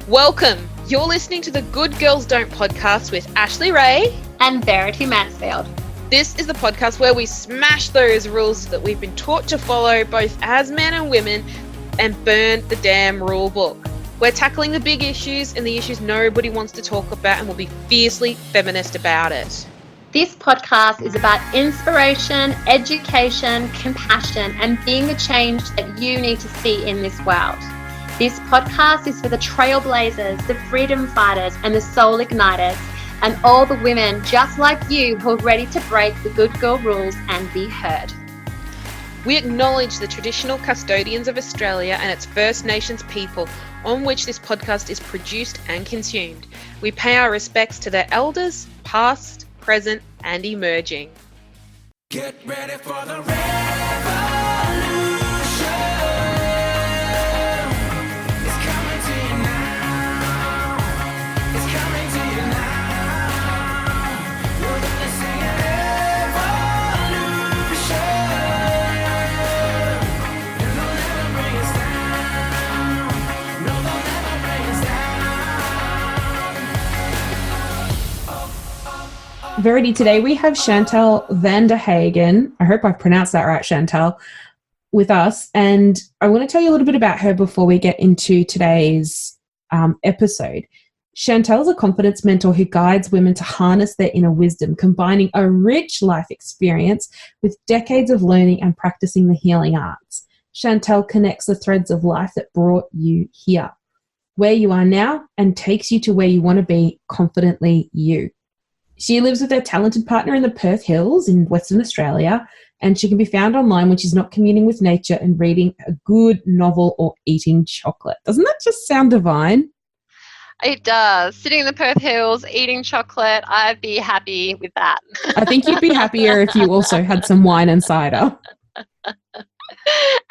Welcome. You're listening to the Good Girls Don't podcast with Ashley Ray and Verity Mansfield. This is the podcast where we smash those rules that we've been taught to follow both as men and women and burn the damn rule book. We're tackling the big issues and the issues nobody wants to talk about, and we'll be fiercely feminist about it. This podcast is about inspiration, education, compassion, and being the change that you need to see in this world. This podcast is for the trailblazers, the freedom fighters, and the soul igniters, and all the women just like you who are ready to break the good girl rules and be heard. We acknowledge the traditional custodians of Australia and its First Nations people on which this podcast is produced and consumed. We pay our respects to their elders, past, present, and emerging. Get ready for the revolution. It's coming to you now. It's coming to you now. We're gonna sing an evolution. And they'll never bring us down. No, they'll never bring us down. Verity, today we have Chantal Vanderhaeghen. I hope I've pronounced that right, Chantal, with us. And I want to tell you a little bit about her before we get into today's episode. Chantal is a confidence mentor who guides women to harness their inner wisdom, combining a rich life experience with decades of learning and practicing the healing arts. Chantal connects the threads of life that brought you here, where you are now, and takes you to where you want to be, confidently you. She lives with her talented partner in the Perth Hills in Western Australia, and she can be found online when she's not communing with nature and reading a good novel or eating chocolate. Doesn't that just sound divine? It does. Sitting in the Perth Hills, eating chocolate, I'd be happy with that. I think you'd be happier if you also had some wine and cider.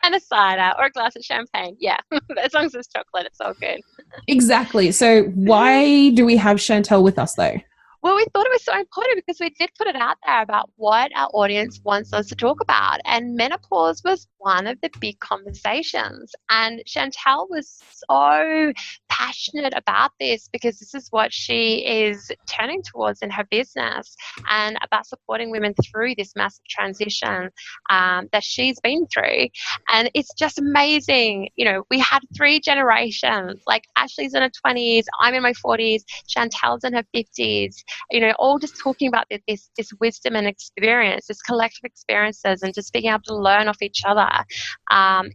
And a cider or a glass of champagne. Yeah, as long as it's chocolate, it's all good. Exactly. So why do we have Chantal with us though? Well, we thought it was so important because we did put it out there about what our audience wants us to talk about. And menopause was one of the big conversations. And Chantal was so passionate about this because this is what she is turning towards in her business and about supporting women through this massive transition that she's been through. And it's just amazing. You know, we had 3 generations, like Ashley's in her 20s, I'm in my 40s, Chantal's in her 50s. You know, all just talking about this wisdom and experience, this collective experiences, and just being able to learn off each other.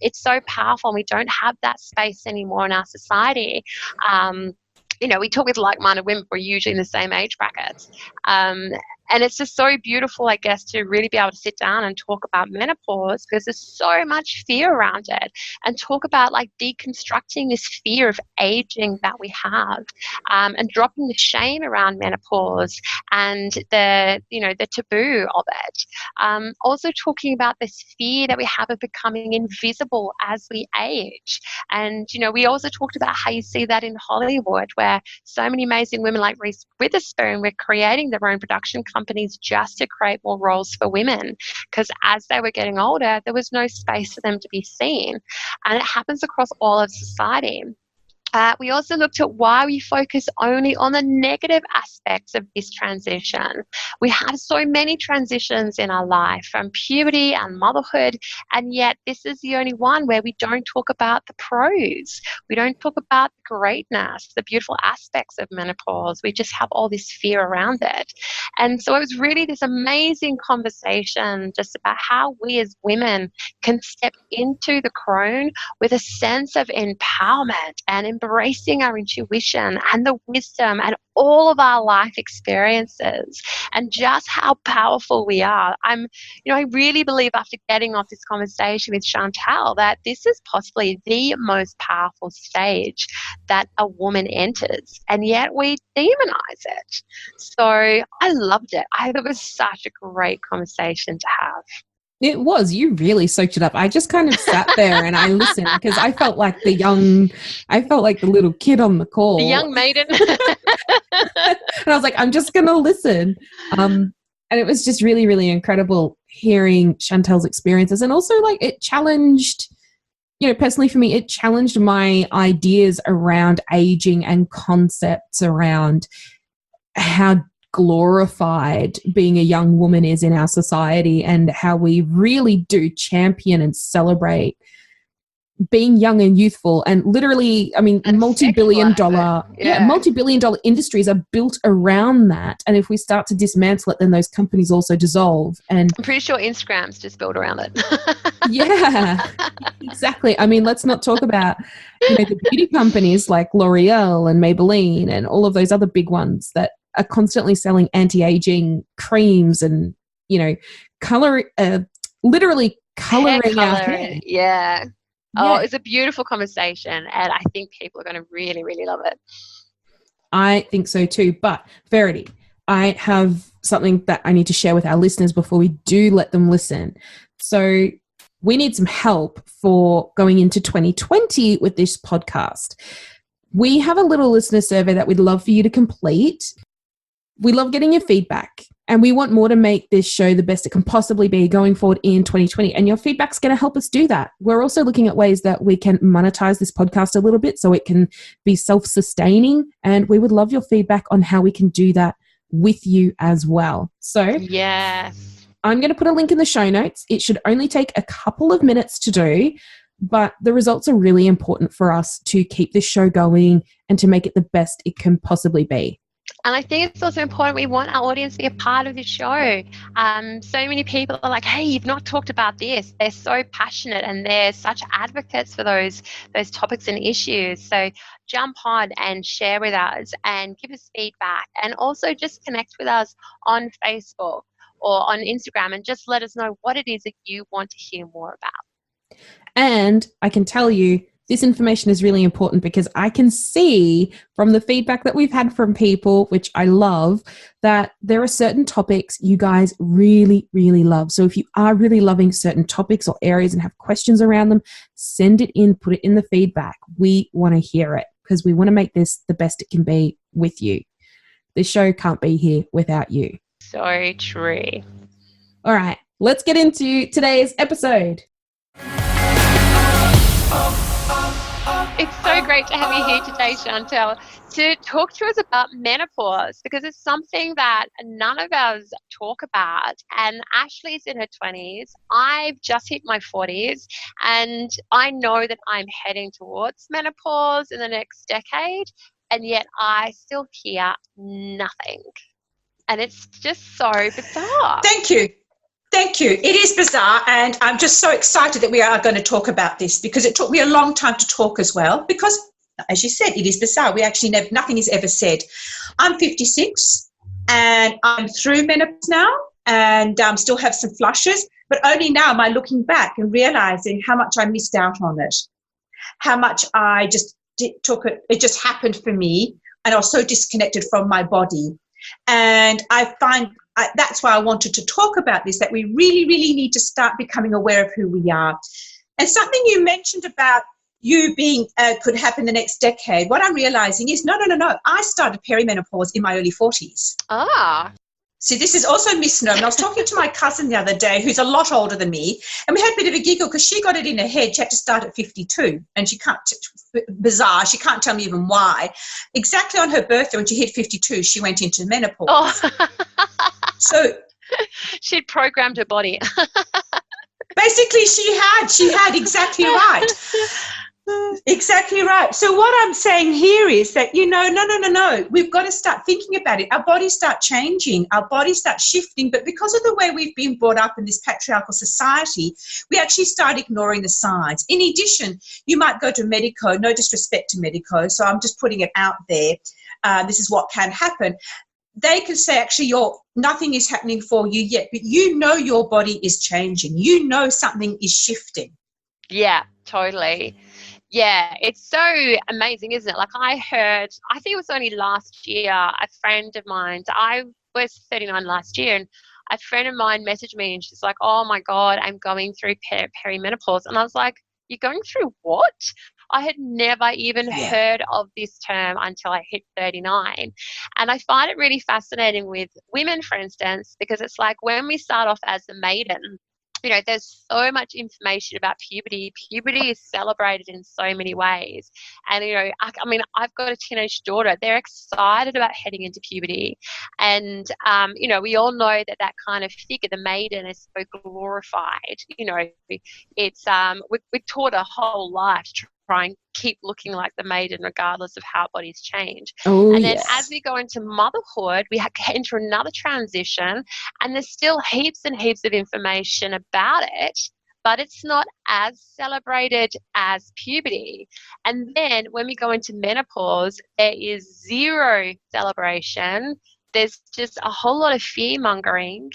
It's so powerful. We don't have that space anymore in our society. You know, we talk with like-minded women, we're usually in the same age brackets. And it's just so beautiful, I guess, to really be able to sit down and talk about menopause because there's so much fear around it, and talk about like deconstructing this fear of aging that we have, and dropping the shame around menopause and the taboo of it. Also talking about this fear that we have of becoming invisible as we age. And, you know, we also talked about how you see that in Hollywood, where so many amazing women like Reese Witherspoon were creating their own production companies just to create more roles for women, because as they were getting older, there was no space for them to be seen. And it happens across all of society. We also looked at why we focus only on the negative aspects of this transition. We have so many transitions in our life, from puberty and motherhood, and yet this is the only one where we don't talk about the pros. We don't talk about the greatness, the beautiful aspects of menopause. We just have all this fear around it. And so it was really this amazing conversation just about how we as women can step into the Crone with a sense of empowerment and embracing our intuition and the wisdom and all of our life experiences, and just how powerful we are. I really believe after getting off this conversation with Chantal that this is possibly the most powerful stage that a woman enters, and yet we demonize it. So I loved it. I thought it was such a great conversation to have. It was. You really soaked it up. I just kind of sat there and I listened because I felt like the little kid on the call. The young maiden. And I was like, I'm just going to listen. And it was just really, really incredible hearing Chantel's experiences. And also like it challenged personally for me, it challenged my ideas around aging and concepts around how glorified being a young woman is in our society, and how we really do champion and celebrate being young and youthful. And literally, I mean, And multi-billion dollar industries are built around that. And if we start to dismantle it, then those companies also dissolve. And I'm pretty sure Instagram's just built around it. yeah, exactly. I mean, let's not talk about, the beauty companies like L'Oreal and Maybelline and all of those other big ones that are constantly selling anti-aging creams and, literally coloring our hair. Yeah. Yeah. Oh, it's a beautiful conversation, and I think people are going to really, really love it. I think so too. But Verity, I have something that I need to share with our listeners before we do let them listen. So we need some help for going into 2020 with this podcast. We have a little listener survey that we'd love for you to complete. We love getting your feedback, and we want more to make this show the best it can possibly be going forward in 2020. And your feedback's going to help us do that. We're also looking at ways that we can monetize this podcast a little bit so it can be self-sustaining. And we would love your feedback on how we can do that with you as well. So yes, I'm going to put a link in the show notes. It should only take a couple of minutes to do, but the results are really important for us to keep this show going and to make it the best it can possibly be. And I think it's also important, we want our audience to be a part of this show. So many people are like, hey, you've not talked about this. They're so passionate and they're such advocates for those topics and issues. So jump on and share with us and give us feedback, and also just connect with us on Facebook or on Instagram and just let us know what it is that you want to hear more about. And I can tell you, this information is really important because I can see from the feedback that we've had from people, which I love, that there are certain topics you guys really, really love. So if you are really loving certain topics or areas and have questions around them, send it in, put it in the feedback. We want to hear it because we want to make this the best it can be with you. This show can't be here without you. So true. All right, let's get into today's episode. It's so great to have you here today, Chantel, to talk to us about menopause, because it's something that none of us talk about. And Ashley's in her 20s. I've just hit my 40s, and I know that I'm heading towards menopause in the next decade, and yet I still hear nothing. And it's just so bizarre. Thank you. Thank you. It is bizarre, and I'm just so excited that we are going to talk about this, because it took me a long time to talk as well, because, as you said, it is bizarre. We actually never, nothing is ever said. I'm 56, and I'm through menopause now, and still have some flushes, but only now am I looking back and realising how much I missed out on it, how much I just took it. It just happened for me, and I was so disconnected from my body. And I find that's why I wanted to talk about this, that we really, really need to start becoming aware of who we are. And something you mentioned about you being could happen the next decade, what I'm realizing is no. I started perimenopause in my early 40s. Ah. See, this is also misnomer. I was talking to my cousin the other day, who's a lot older than me, and we had a bit of a giggle because she got it in her head. She had to start at 52, and she can't, bizarre, she can't tell me even why. Exactly on her birthday, when she hit 52, she went into menopause. Oh. So she'd programmed her body. basically, she had exactly right. Exactly right. So what I'm saying here is that, no. We've got to start thinking about it. Our bodies start changing. Our bodies start shifting. But because of the way we've been brought up in this patriarchal society, we actually start ignoring the signs. In addition, you might go to Medico, no disrespect to Medico, so I'm just putting it out there. This is what can happen. They can say, actually, nothing is happening for you yet, but your body is changing. Something is shifting. Yeah, totally. Yeah, it's so amazing, isn't it? Like I think it was only last year, a friend of mine, I was 39 last year, and a friend of mine messaged me and she's like, oh my God, I'm going through perimenopause. And I was like, you're going through what? I had never even heard of this term until I hit 39. And I find it really fascinating with women, for instance, because it's like when we start off as the maiden, there's so much information about puberty. Puberty is celebrated in so many ways. And, I mean, I've got a teenage daughter. They're excited about heading into puberty. And, we all know that kind of figure, the maiden, is so glorified. It's, we're taught our whole life to try and keep looking like the maiden regardless of how bodies change. Oh, and then yes. as we go into motherhood, we enter another transition, and there's still heaps and heaps of information about it, but it's not as celebrated as puberty. And then when we go into menopause, there is zero celebration. There's just a whole lot of fear mongering.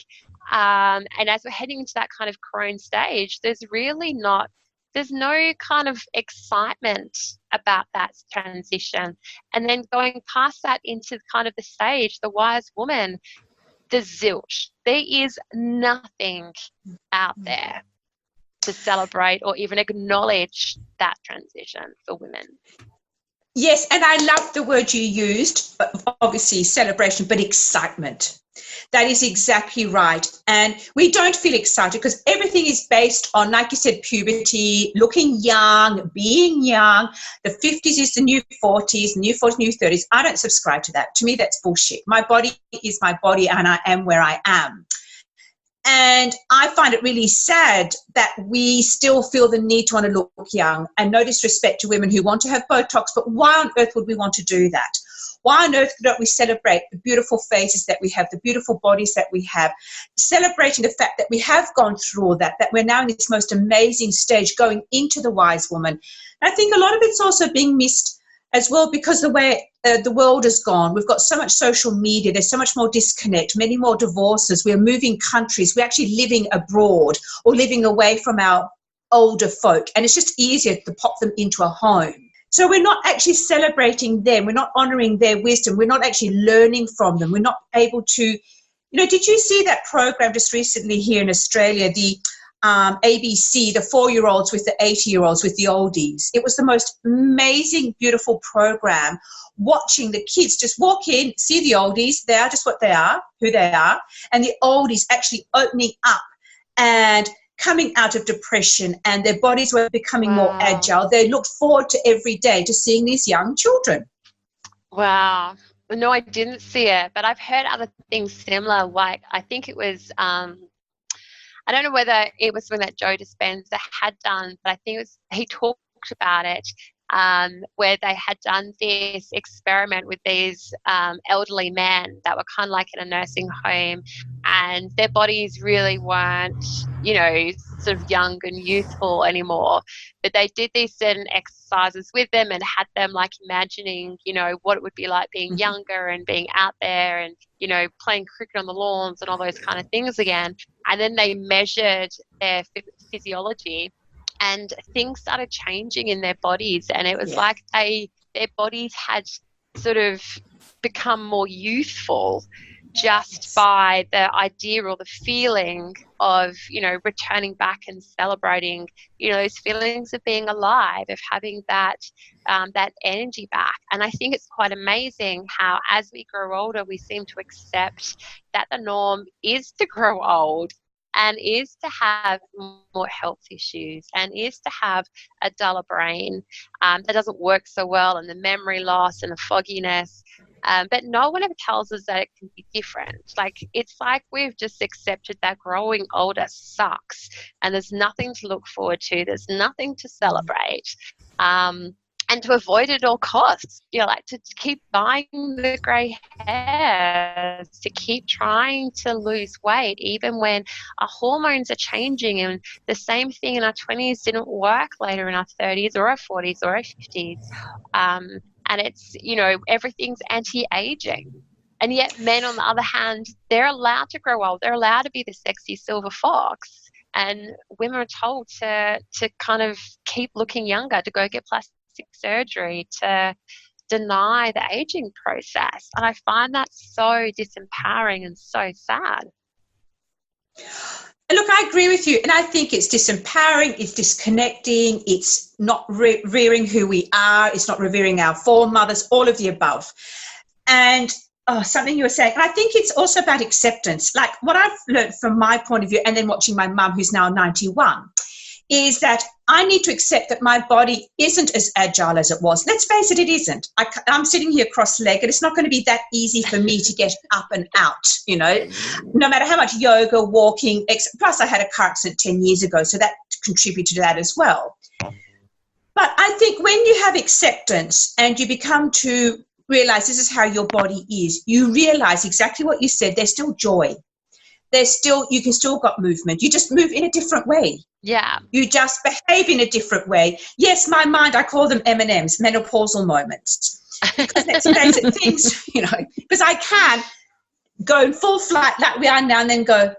And as we're heading into that kind of Crone stage, there's no kind of excitement about that transition. And then going past that into kind of the stage, the wise woman, the zilch. There is nothing out there to celebrate or even acknowledge that transition for women. Yes, and I love the word you used, obviously celebration, but excitement. That is exactly right. And we don't feel excited because everything is based on, like you said, puberty, looking young, being young. The 50s is the new 40s, new 40s, new 30s. I don't subscribe to that. To me, that's bullshit. My body is my body, and I am where I am. And I find it really sad that we still feel the need to want to look young, and no disrespect to women who want to have Botox, but why on earth would we want to do that? Why on earth don't we celebrate the beautiful faces that we have, the beautiful bodies that we have, celebrating the fact that we have gone through all that we're now in this most amazing stage going into the wise woman. And I think a lot of it's also being missed as well because the way the world has gone. We've got so much social media. There's so much more disconnect, many more divorces. We're moving countries. We're actually living abroad or living away from our older folk. And it's just easier to pop them into a home. So we're not actually celebrating them. We're not honouring their wisdom. We're not actually learning from them. We're not able to, did you see that program just recently here in Australia, the ABC, the 4-year-olds with the 80-year-olds with the oldies? It was the most amazing, beautiful program, watching the kids just walk in, see the oldies, they are just what they are, who they are, and the oldies actually opening up and coming out of depression, and their bodies were becoming more agile. They looked forward to every day to seeing these young children. Wow. No, I didn't see it, but I've heard other things similar. Like, I think it was, I don't know whether it was when that Joe Dispenza had done, but I think he talked about it, where they had done this experiment with these elderly men that were kind of like in a nursing home, and their bodies really weren't, sort of young and youthful anymore. But they did these certain exercises with them and had them like imagining, what it would be like being younger and being out there and, playing cricket on the lawns and all those kind of things again. And then they measured their physiology, and things started changing in their bodies, and it was like their bodies had sort of become more youthful just by the idea or the feeling of, returning back and celebrating, those feelings of being alive, of having that energy back. And I think it's quite amazing how as we grow older, we seem to accept that the norm is to grow old, and is to have more health issues, and is to have a duller brain that doesn't work so well, and the memory loss and the fogginess. But no one ever tells us that it can be different. Like, it's like we've just accepted that growing older sucks, and there's nothing to look forward to. There's nothing to celebrate. And to avoid it at all costs, like to keep buying the grey hairs, to keep trying to lose weight, even when our hormones are changing, and the same thing in our 20s didn't work later in our 30s or our 40s or our 50s. And it's, everything's anti-aging. And yet men, on the other hand, they're allowed to grow old. They're allowed to be the sexy silver fox. And women are told to kind of keep looking younger, to go get plastic surgery, to deny the aging process. And I find that so disempowering and so sad. Look, I agree with you, and I think it's disempowering, it's disconnecting, it's not rearing who we are, it's not revering our foremothers, all of the above. And something you were saying. And I think it's also about acceptance. Like what I've learned from my point of view, and then watching my mum, who's now 91, is that I need to accept that my body isn't as agile as it was. Let's face it, it isn't. I'm sitting here cross-legged. It's not going to be that easy for me to get up and out, you know, no matter how much yoga, walking, plus I had a car accident 10 years ago, so that contributed to that as well. But I think when you have acceptance and you become to realize this is how your body is, you realize exactly what you said. There's still joy. You can still got movement. You just move in a different way. Yeah. You just behave in a different way. Yes, my mind, I call them M&Ms, menopausal moments. Because let's face it, things, you know, because I can go in full flight like we are now and then go,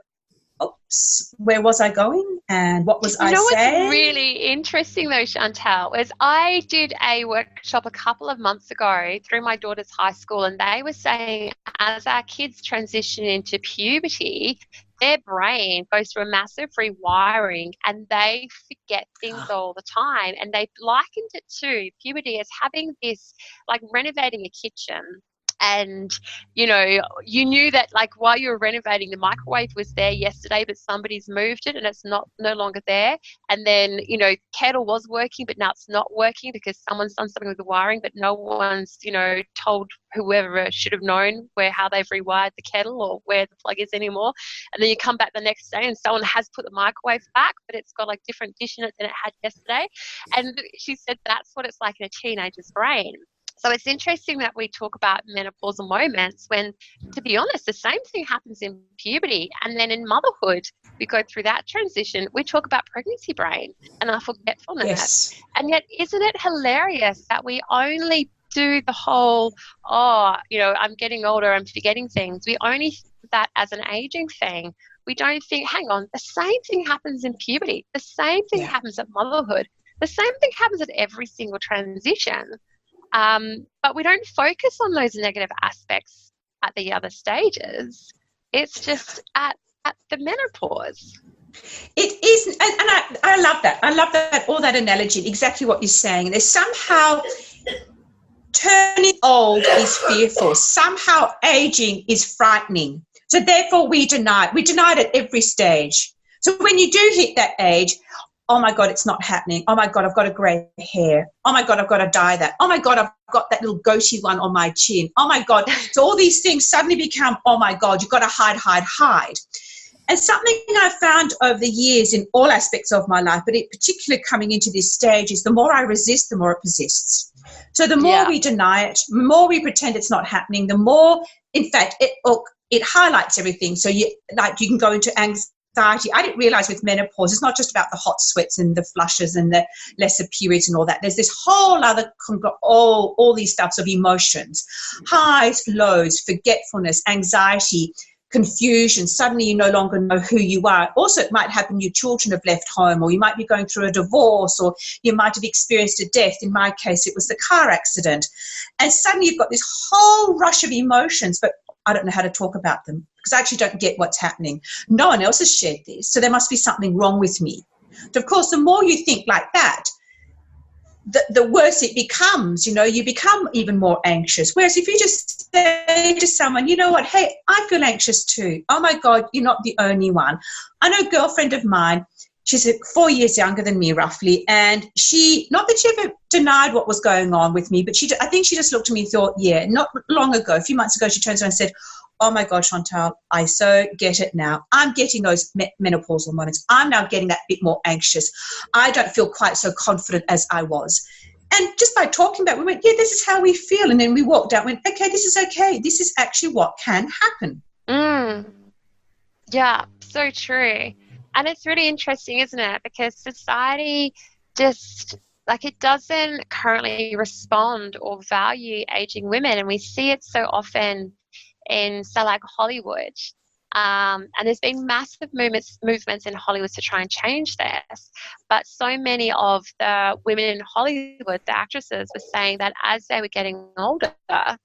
oops, where was I going and what was I saying? What's really interesting though, Chantel, is I did a workshop a couple of months ago through my daughter's high school, and they were saying as our kids transition into puberty, their brain goes through a massive rewiring and they forget things all the time. And they likened it to puberty as having this, like renovating a kitchen. And, you know, you knew that like while you were renovating, the microwave was there yesterday, but somebody's moved it and it's no longer there. And then, you know, kettle was working, but now it's not working because someone's done something with the wiring, but no one's, you know, told whoever should have known how they've rewired the kettle or where the plug is anymore. And then you come back the next day and someone has put the microwave back, but it's got like different dish in it than it had yesterday. And she said that's what it's like in a teenager's brain. So it's interesting that we talk about menopausal moments when, to be honest, the same thing happens in puberty. And then in motherhood, we go through that transition. We talk about pregnancy brain and our forgetfulness. Yes. And yet, isn't it hilarious that we only do the whole, you know, I'm getting older, I'm forgetting things. We only think that as an aging thing. We don't think, hang on, the same thing happens in puberty. The same thing happens at motherhood. The same thing happens at every single transition. But we don't focus on those negative aspects at the other stages. It's just at the menopause. It is, and I love that. I love that, all that analogy, exactly what you're saying. There's somehow turning old is fearful. Somehow aging is frightening. So therefore we deny it. We deny it at every stage. So when you do hit that age, oh my God, it's not happening. Oh my God, I've got a grey hair. Oh my God, I've got to dye that. Oh my God, I've got that little goatee one on my chin. Oh my God. So all these things suddenly become, oh my God, you've got to hide. And something I've found over the years in all aspects of my life, but in particular coming into this stage, is the more I resist, the more it persists. So the more we deny it, the more we pretend it's not happening, the more, in fact, it highlights everything. So you can go into anxiety. I didn't realise with menopause, it's not just about the hot sweats and the flushes and the lesser periods and all that. There's this whole other, all these stuffs of emotions, highs, lows, forgetfulness, anxiety, confusion. Suddenly you no longer know who you are. Also, it might happen your children have left home, or you might be going through a divorce, or you might have experienced a death. In my case, it was the car accident. And suddenly you've got this whole rush of emotions, but I don't know how to talk about them because I actually don't get what's happening. No one else has shared this, so there must be something wrong with me. But of course, the more you think like that, the worse it becomes. You know, you become even more anxious. Whereas if you just say to someone, you know what, hey, I feel anxious too. Oh my God, you're not the only one. I know a girlfriend of mine, she's 4 years younger than me roughly, and she, not that she ever denied what was going on with me, but I think she just looked at me and thought, yeah, not long ago, a few months ago, she turns around and said, oh my God, Chantal, I so get it now. I'm getting those menopausal moments. I'm now getting that bit more anxious. I don't feel quite so confident as I was. And just by talking about it, we went, yeah, this is how we feel. And then we walked out and went, okay, this is okay. This is actually what can happen. Yeah, so true. And it's really interesting, isn't it? Because society just, like, it doesn't currently respond or value aging women. And we see it so often in, say, like Hollywood. And there's been massive movements in Hollywood to try and change this. But so many of the women in Hollywood, the actresses, were saying that as they were getting older, there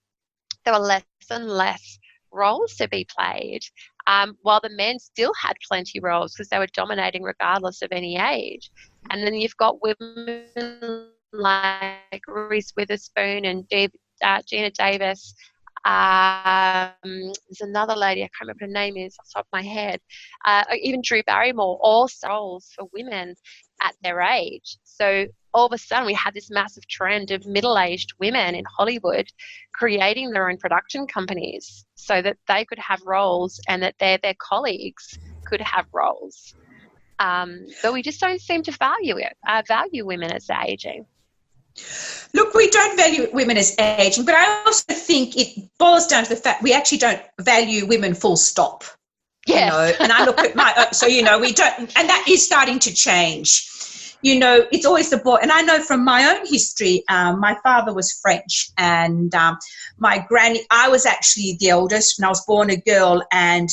were less and less roles to be played, while the men still had plenty roles because they were dominating regardless of any age. And then you've got women like Reese Witherspoon and Gina Davis There's another lady, I can't remember her name is off the top of my head. Even Drew Barrymore, all roles for women at their age. So all of a sudden we had this massive trend of middle-aged women in Hollywood creating their own production companies so that they could have roles and that their colleagues could have roles. But we just don't seem to value women as they're aging. Look, we don't value women as aging, but I also think it boils down to the fact we actually don't value women full stop. Yes. You know, and I look at we don't, and that is starting to change. You know, it's always the boy, and I know from my own history, my father was French, and my granny, I was actually the eldest, and I was born a girl, and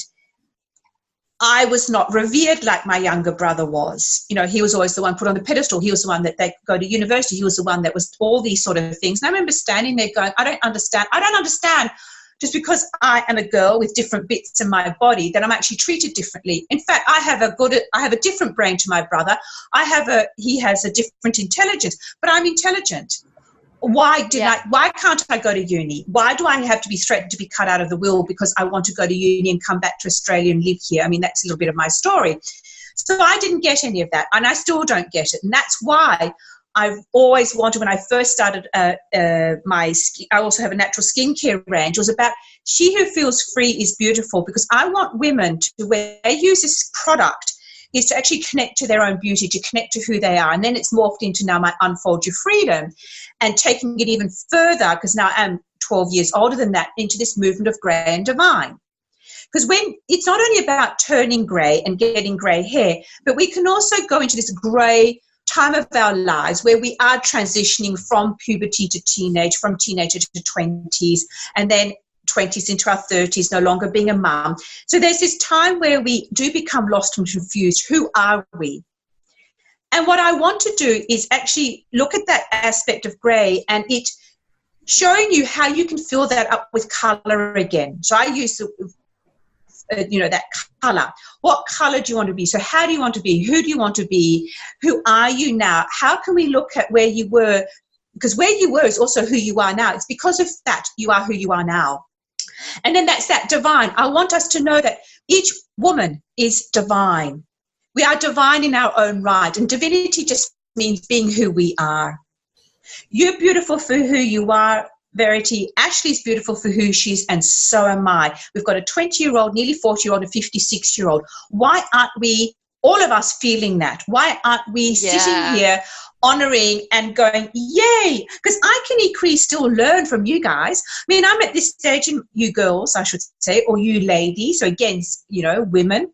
I was not revered like my younger brother was. You know, he was always the one put on the pedestal. He was the one that they go to university. He was the one that was all these sort of things. And I remember standing there going, I don't understand just because I am a girl with different bits in my body that I'm actually treated differently. In fact, I have a different brain to my brother. He has a different intelligence, but I'm intelligent. Why can't I go to uni? Why do I have to be threatened to be cut out of the will because I want to go to uni and come back to Australia and live here? I mean, that's a little bit of my story. So I didn't get any of that, and I still don't get it. And that's why I've always wanted, when I first started I also have a natural skincare range. It was about she who feels free is beautiful, because I want women to, when they use this product, is to actually connect to their own beauty, to connect to who they are. And then it's morphed into now my Unfold Your Freedom, and taking it even further, because now I'm 12 years older than that, into this movement of grey and divine. Because when it's not only about turning grey and getting grey hair, but we can also go into this grey time of our lives where we are transitioning from puberty to teenage, from teenager to 20s, and then 20s into our 30s, no longer being a mum. So there's this time where we do become lost and confused. Who are we? And what I want to do is actually look at that aspect of grey, and it showing you how you can fill that up with colour again. So I use that colour. What colour do you want to be? So how do you want to be? Who do you want to be? Who are you now? How can we look at where you were? Because where you were is also who you are now. It's because of that you are who you are now. And then that's that divine. I want us to know that each woman is divine. We are divine in our own right. And divinity just means being who we are. You're beautiful for who you are, Verity. Ashley's beautiful for who she is, and so am I. We've got a 20-year-old, nearly 40-year-old, and a 56-year-old. Why aren't we, all of us, feeling that? Why aren't we sitting here honouring and going, yay? Because I can equally still learn from you guys. I mean, I'm at this stage, and you girls, I should say, or you ladies, so again, women.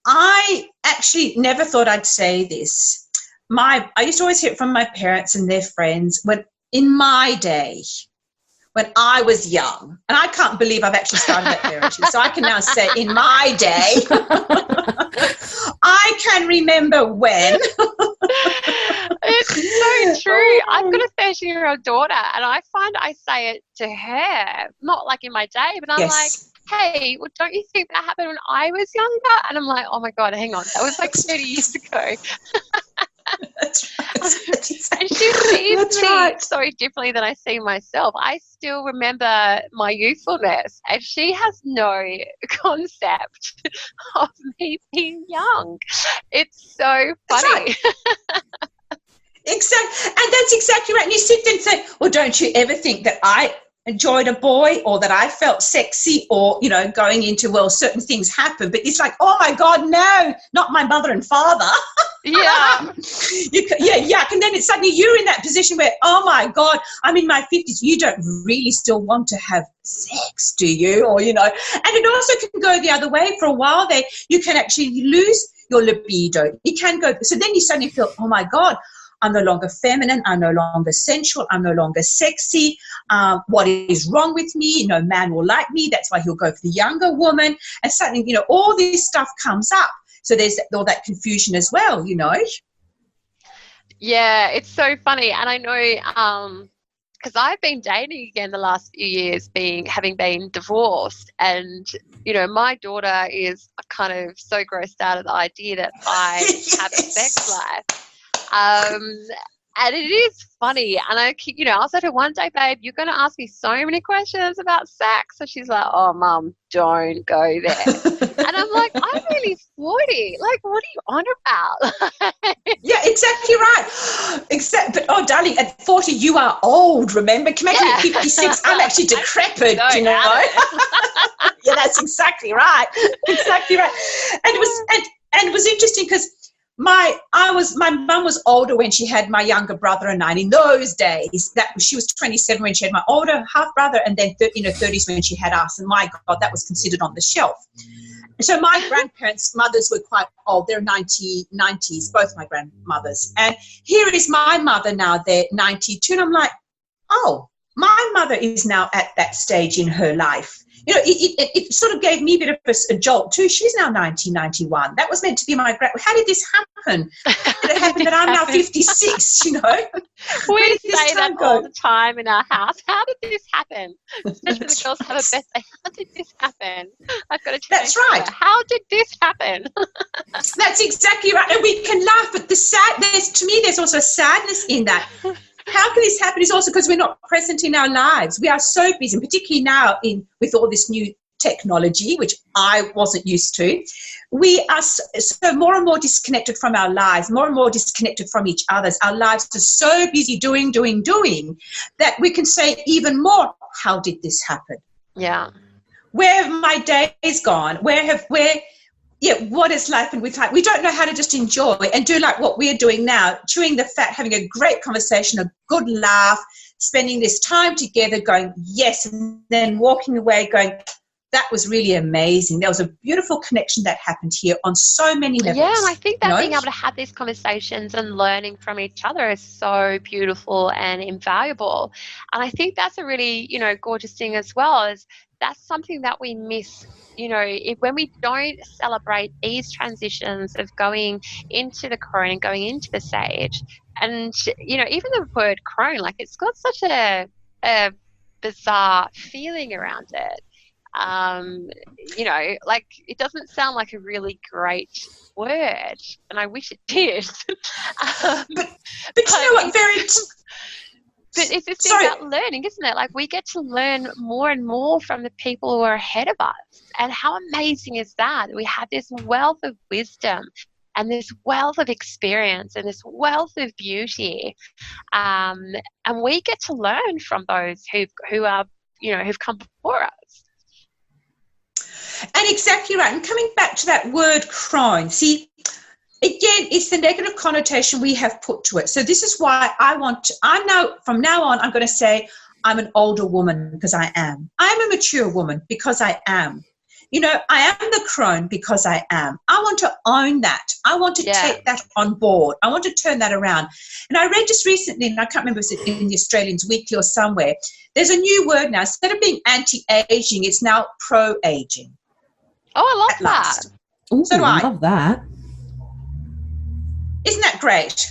I actually never thought I'd say this. I used to always hear it from my parents and their friends when, in my day, when I was young, and I can't believe I've actually started that parenting, so I can now say in my day, I can remember when. It's so true. I've got a 13-year-old daughter, and I find I say it to her, not like in my day, but I'm like, hey, well, don't you think that happened when I was younger? And I'm like, oh my God, hang on, that was like 30 years ago. That's right. And she sees me so differently than I see myself. I still remember my youthfulness, and she has no concept of me being young. It's so funny. Exactly. And that's exactly right. And you sit there and say, well, don't you ever think that I enjoyed a boy, or that I felt sexy, or, going into, well, certain things happen, but it's like, oh my God, no, not my mother and father. Yeah. Yuck. And then it's suddenly you're in that position where, oh my God, I'm in my 50s. You don't really still want to have sex, do you? Or, and it also can go the other way. For a while there, you can actually lose your libido. You can go. So then you suddenly feel, oh my God, I'm no longer feminine. I'm no longer sensual. I'm no longer sexy. What is wrong with me? No man will like me. That's why he'll go for the younger woman. And suddenly, all this stuff comes up. So there's all that confusion as well, Yeah, it's so funny. And I know because I've been dating again the last few years, having been divorced. And, my daughter is kind of so grossed out of the idea that I have a sex life. And it is funny. And I said to her one day, babe, you're going to ask me so many questions about sex. So she's like, oh, Mum, don't go there. And I'm like, I'm really 40. Like, what are you on about? Yeah, exactly right. But, oh, darling, at 40, you are old, remember? Come back to me at 56. I'm actually decrepit, you know. Yeah, that's exactly right. Exactly right. And it was interesting because my mum was older when she had my younger brother and I. And in those days, she was 27 when she had my older half brother, and then in her 30s when she had us. And my God, that was considered on the shelf. So my grandparents' mothers were quite old. They're 90s, both my grandmothers. And here is my mother now, they're 92. And I'm like, oh, my mother is now at that stage in her life. You know, it sort of gave me a bit of a jolt too. She's now 91. That was meant to be my how did this happen? How did it happen that I'm now 56, you know? We say that all the time in our house. How did this happen? Especially when the girls have a birthday. How did this happen? I've got to tell That's right. How did this happen? That's exactly right. And we can laugh, but to me, there's also a sadness in that. How can this happen is also because we're not present in our lives. We are so busy, and particularly now with all this new technology, which I wasn't used to. We are so more and more disconnected from our lives, more and more disconnected from each other's. Our lives are so busy doing, that we can say even more, how did this happen? Yeah. Where have my days gone? What has life been with time? We don't know how to just enjoy and do like what we're doing now, chewing the fat, having a great conversation, a good laugh, spending this time together going, yes, and then walking away going, that was really amazing. There was a beautiful connection that happened here on so many levels. Yeah, and I think that being able to have these conversations and learning from each other is so beautiful and invaluable. And I think that's a really, gorgeous thing as well, is that's something that we miss. When we don't celebrate these transitions of going into the crone and going into the sage, and even the word crone, like it's got such a bizarre feeling around it. Like it doesn't sound like a really great word, and I wish it did. But you know what? But it's this thing about learning, isn't it? Like we get to learn more and more from the people who are ahead of us. And how amazing is that? We have this wealth of wisdom and this wealth of experience and this wealth of beauty. And we get to learn from those who are, who've come before us. And exactly right. And coming back to that word crone, see, again, it's the negative connotation we have put to it. So this is why from now on, I'm going to say I'm an older woman because I am. I'm a mature woman because I am. I am the crone because I am. I want to own that. I want to take that on board. I want to turn that around. And I read just recently, and I can't remember if it's in the Australian's Weekly or somewhere, there's a new word now. Instead of being anti-aging, it's now pro-aging. Oh, I love that. Ooh, So do I. love that. Isn't that great?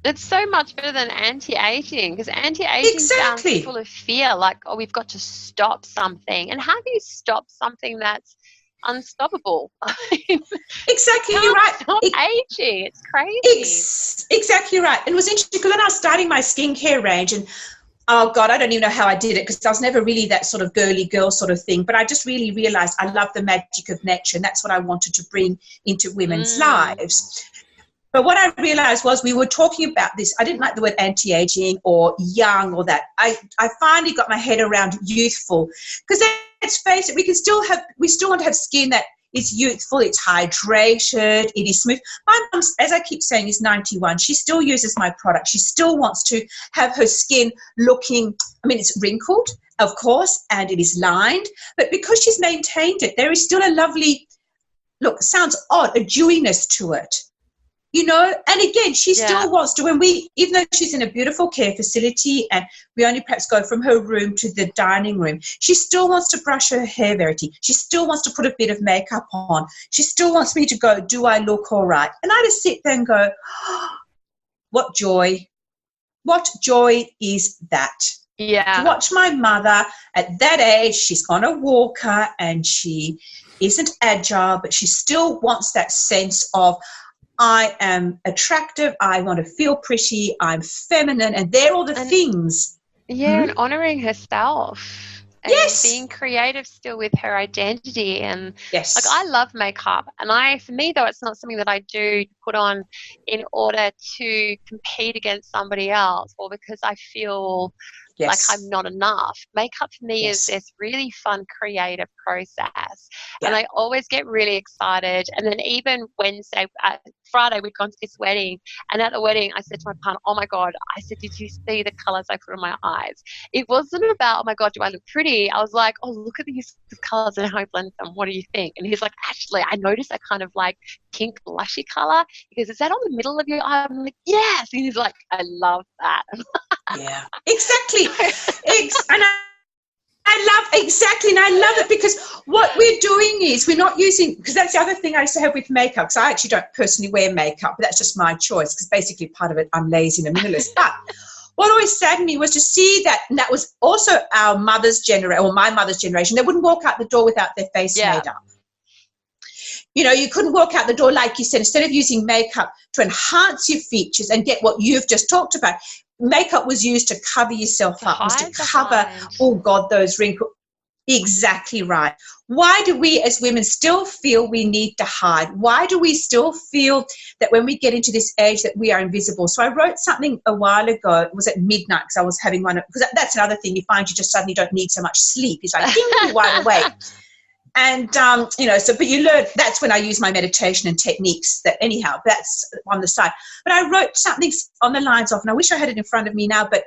It's so much better than anti-aging, because anti-aging sounds full of fear, like, oh, we've got to stop something. And how do you stop something that's unstoppable? Exactly, you're right. Stop aging. It's crazy. Exactly right. And it was interesting because when I was starting my skincare range, and oh God, I don't even know how I did it because I was never really that sort of girly girl sort of thing. But I just really realized I love the magic of nature, and that's what I wanted to bring into women's lives. But what I realized was we were talking about this. I didn't like the word anti-aging or young or that. I finally got my head around youthful, because let's face it, we still want to have skin that is youthful, it's hydrated, it is smooth. My mum, as I keep saying, is 91. She still uses my product. She still wants to have her skin looking, it's wrinkled, of course, and it is lined. But because she's maintained it, there is still a lovely, look, sounds odd, a dewiness to it. And again, she still wants to, even though she's in a beautiful care facility and we only perhaps go from her room to the dining room, she still wants to brush her hair very deep. She still wants to put a bit of makeup on. She still wants me to go, do I look all right? And I just sit there and go, oh, what joy. What joy is that? Yeah. To watch my mother at that age, she's on a walker and she isn't agile, but she still wants that sense of, I am attractive, I want to feel pretty, I'm feminine, and they're all the things. Yeah, and honouring herself. And Yes. being creative still with her identity. And Yes. like, I love makeup, and for me though, it's not something that I do put on in order to compete against somebody else or because I feel like I'm not enough. Makeup for me is this really fun creative process. And I always get really excited. And then even Friday, we'd gone to this wedding, and at the wedding I said to my partner, oh my God, I said, did you see the colours I put on my eyes? It wasn't about, oh my God, do I look pretty? I was like, oh, look at these colours and how I blend them. What do you think? And he's like, actually, I noticed that kind of like pink blushy colour. He goes, is that on the middle of your eye? I'm like, yes. And he's like, I love that. Yeah, exactly. And I love it because what we're doing is we're not using, because that's the other thing I used to have with makeup, because I actually don't personally wear makeup, but that's just my choice, because basically part of it, I'm lazy and a minimalist. But what always saddened me was to see that, and that was also our mother's generation, or my mother's generation, they wouldn't walk out the door without their face made up. You know, you couldn't walk out the door, like you said, instead of using makeup to enhance your features and get what you've just talked about, makeup was used to cover yourself up, was to cover, oh God, those wrinkles. Exactly right. Why do we as women still feel we need to hide? Why do we still feel that when we get into this age that we are invisible? So I wrote something a while ago. It was at midnight because I was having one, because that's another thing. You find you just suddenly don't need so much sleep. It's like, you're wide awake. And, you know, so, but you learn, that's when I use my meditation and techniques that anyhow, that's on the side. But I wrote something on the lines of, and I wish I had it in front of me now, but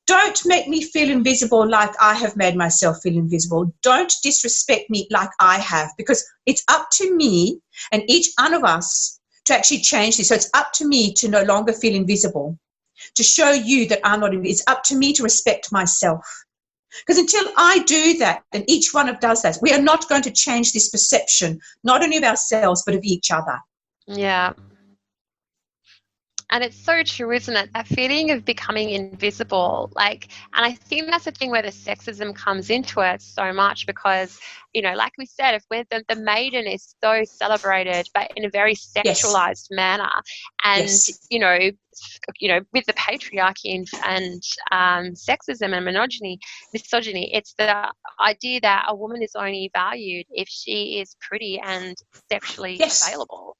don't make me feel invisible like I have made myself feel invisible. Don't disrespect me like I have, because it's up to me and each one of us to actually change this. So it's up to me to no longer feel invisible, to show you that I'm not invisible. It's up to me to respect myself. Because until I do that, and each one of us does that, we are not going to change this perception, not only of ourselves, but of each other. Yeah. And it's so true, isn't it? That feeling of becoming invisible. Like, and I think that's the thing where the sexism comes into it so much, because, you know, like we said, if we're the maiden is so celebrated, but in a very sexualized manner. And, you know, with the patriarchy and sexism and misogyny, it's the idea that a woman is only valued if she is pretty and sexually available.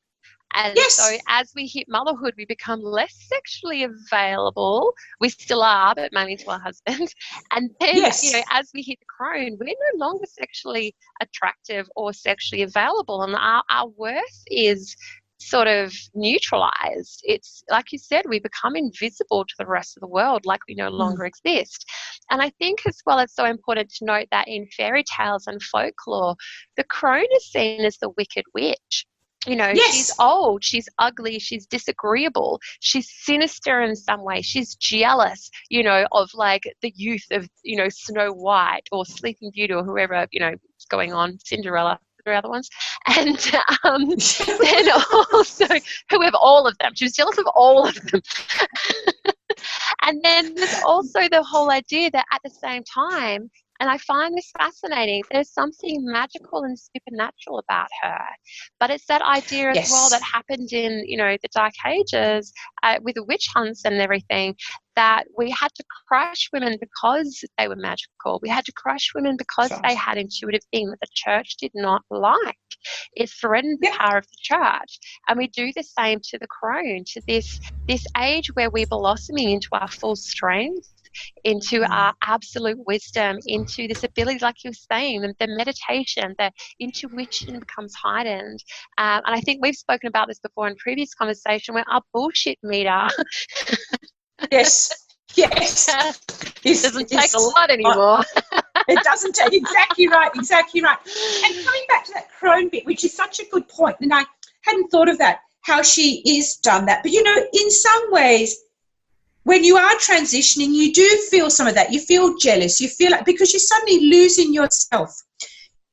And so as we hit motherhood, we become less sexually available. We still are, but mainly to our husbands. And then, you know, as we hit the crone, we're no longer sexually attractive or sexually available. And our worth is sort of neutralized. It's like you said, we become invisible to the rest of the world, like we no longer exist. And I think as well, it's so important to note that in fairy tales and folklore, the crone is seen as the wicked witch. You know, she's old, she's ugly, she's disagreeable, she's sinister in some way, she's jealous, you know, of like the youth of, you know, Snow White or Sleeping Beauty or whoever, you know, is going on, Cinderella, the other ones. And then also whoever, all of them, she was jealous of all of them. And then there's also the whole idea that at the same time, and I find this fascinating, there's something magical and supernatural about her. But it's that idea as well that happened in, you know, the Dark Ages with the witch hunts and everything, that we had to crush women because they were magical. We had to crush women because they had intuitive things that the church did not like. It threatened the power of the church. And we do the same to the crone, to this age where we're blossoming into our full strength, into our absolute wisdom, into this ability, like you were saying, the meditation, the intuition becomes heightened. And I think we've spoken about this before in previous conversation, where our bullshit meter Yes. It doesn't take a lot anymore. It doesn't take, exactly right. And coming back to that crone bit, which is such a good point, and I hadn't thought of that, how she is done that. But, you know, in some ways, when you are transitioning, you do feel some of that. You feel jealous. You feel like, because you're suddenly losing yourself.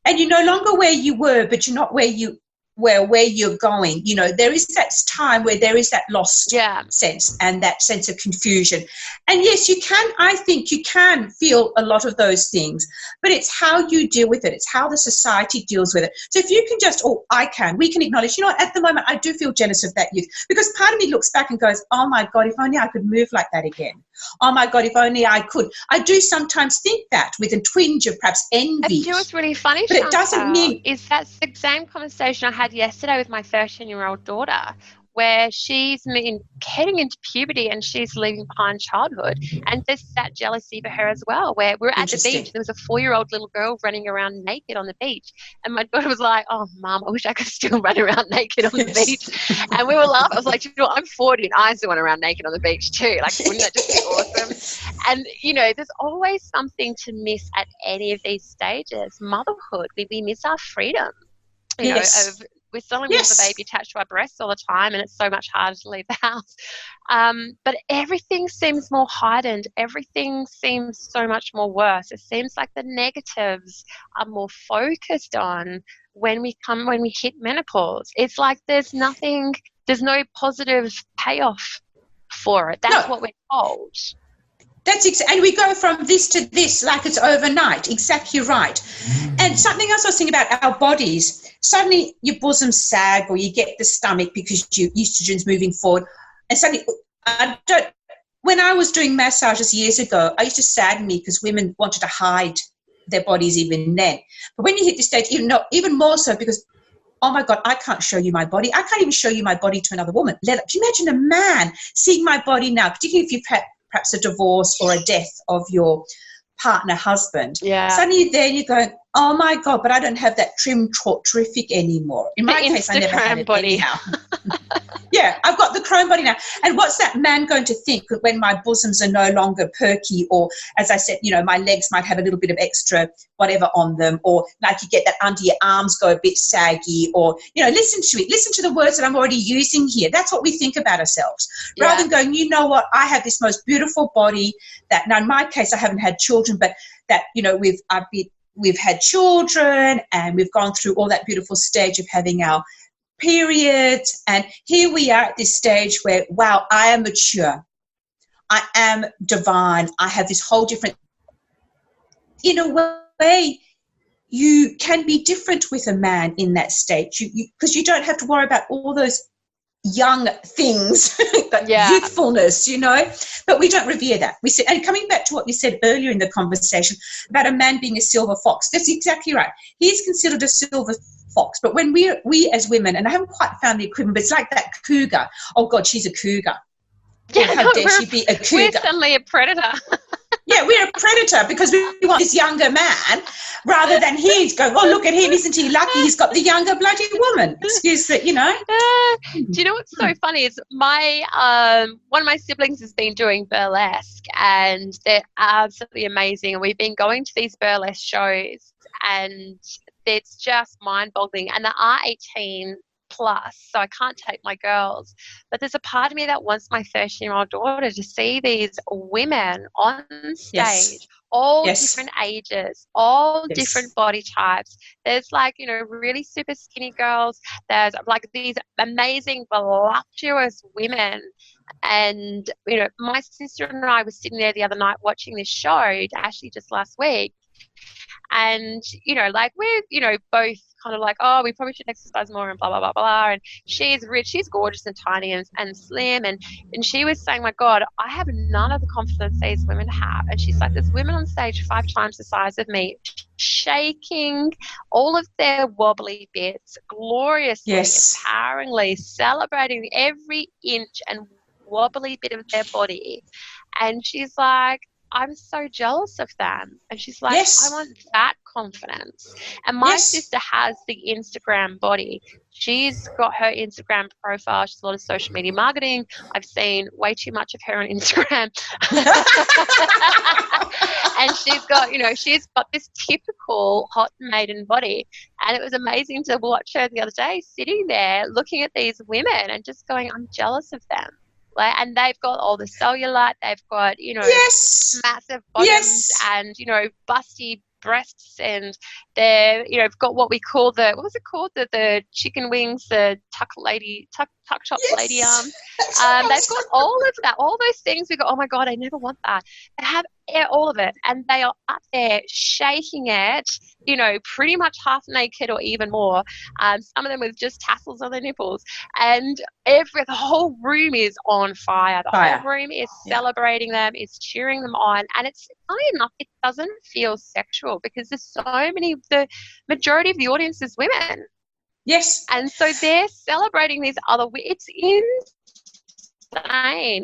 And you're no longer where you were, but you're not where you where you're going. You know, there is that time where there is that lost Yeah. sense and that sense of confusion. And yes, I think you can feel a lot of those things, but it's how you deal with it. It's how the society deals with it. So if you can we can acknowledge, you know, at the moment I do feel jealous of that youth, because part of me looks back and goes, oh my God, if only I could move like that again. Oh my God, if only I could. I do sometimes think that, with a twinge of perhaps envy. You know what's really funny, But it doesn't Chantal, mean- is that's the same conversation I had yesterday with my 13-year-old daughter, where she's heading into puberty and she's leaving behind childhood, and there's that jealousy for her as well, where we're at the beach, there was a 4-year-old little girl running around naked on the beach, and my daughter was like, oh Mum, I wish I could still run around naked on the beach. And we were laughing. I was like, you know, I'm 40 and I still want to run naked on the beach too, like, wouldn't that just be awesome? And you know, there's always something to miss at any of these stages. Motherhood, we miss our freedom, you know, we're suddenly with the baby attached to our breasts all the time, and it's so much harder to leave the house. But everything seems more heightened. Everything seems so much more worse. It seems like the negatives are more focused on when we hit menopause. It's like there's no positive payoff for it. That's what we're told. And we go from this to this like it's overnight. Exactly right. And something else I was thinking about our bodies. Suddenly your bosom sag, or you get the stomach because your estrogen's moving forward. And suddenly, when I was doing massages years ago, I used to sadden me because women wanted to hide their bodies even then. But when you hit this stage, even more so, because, oh my God, I can't show you my body. I can't even show you my body to another woman. Can you imagine a man seeing my body now, particularly if you've had perhaps a divorce or a death of your partner, husband? Yeah. Suddenly there you're going, oh my God, but I don't have that trim, terrific anymore. In my case, I never had it anyhow. Yeah, I've got the Crone body now. And what's that man going to think when my bosoms are no longer perky, or, as I said, you know, my legs might have a little bit of extra whatever on them, or like you get that under your arms go a bit saggy, or, you know, listen to it. Listen to the words that I'm already using here. That's what we think about ourselves. Rather than going, you know what, I have this most beautiful body that, now in my case, I haven't had children, but that, you know, we've had children and we've gone through all that beautiful stage of having our periods, and here we are at this stage where, wow, I am mature, I am divine, I have this whole different, in a way you can be different with a man in that stage, because you don't have to worry about all those young things, youthfulness, you know, but we don't revere that. We said, and coming back to what you said earlier in the conversation about a man being a silver fox, that's exactly right. He's considered a silver fox, but when we as women, and I haven't quite found the equivalent, but it's like that cougar. Oh God, she's a cougar. Yeah, how dare she be a cougar? We're suddenly a predator. Yeah, we're a predator because we want this younger man, rather than he's going, oh, look at him, isn't he lucky? He's got the younger bloody woman. Excuse that, you know. Do you know what's so funny is my one of my siblings has been doing burlesque, and they're absolutely amazing. And we've been going to these burlesque shows, and it's just mind-boggling. And there are 18 plus, so I can't take my girls, but there's a part of me that wants my 13-year-old daughter to see these women on stage, all different ages, all different body types. There's like, you know, really super skinny girls, there's like these amazing voluptuous women. And you know, my sister and I were sitting there the other night watching this show, actually just last week, and you know, like we're, you know, both kind of like, oh, we probably should exercise more and blah blah blah blah. And she's rich, she's gorgeous and tiny and slim, and she was saying, my God, I have none of the confidence these women have. And she's like, there's women on stage 5 times the size of me, shaking all of their wobbly bits gloriously, empoweringly, celebrating every inch and wobbly bit of their body. And she's like, I'm so jealous of them. And she's like, I want that confidence. And my sister has the Instagram body. She's got her Instagram profile. She's a lot of social media marketing. I've seen way too much of her on Instagram. And she's got, you know, she's got this typical hot maiden body. And it was amazing to watch her the other day sitting there looking at these women and just going, I'm jealous of them. And they've got all the cellulite, they've got, you know, massive bottoms and, you know, busty breasts, and they're, you know, got what we call what was it called? The chicken wings, the tuck top lady arms. That's what I They've was got all of that, all those things. We go, oh my God, I never want that. They have all of it, and they are up there shaking it, you know, pretty much half naked or even more. Some of them with just tassels on their nipples, and the whole room is on fire. The Fire. whole room is Yeah. celebrating them, is cheering them on, and it's funny enough, it doesn't feel sexual because there's so many. The majority of the audience is women. Yes. And so they're celebrating these other. It's insane.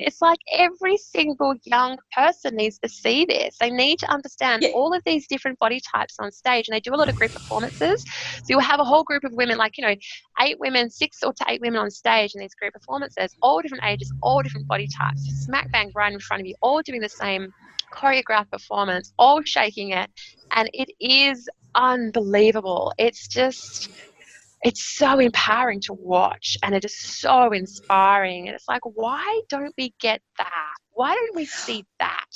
It's like every single young person needs to see this. They need to understand all of these different body types on stage, and they do a lot of group performances. So you'll have a whole group of women, like, you know, 8 women, 6 or to 8 women on stage in these group performances, all different ages, all different body types, smack bang right in front of you, all doing the same choreographed performance, all shaking it, and it is unbelievable. It's so empowering to watch, and it is so inspiring. And it's like, why don't we get that? Why don't we see that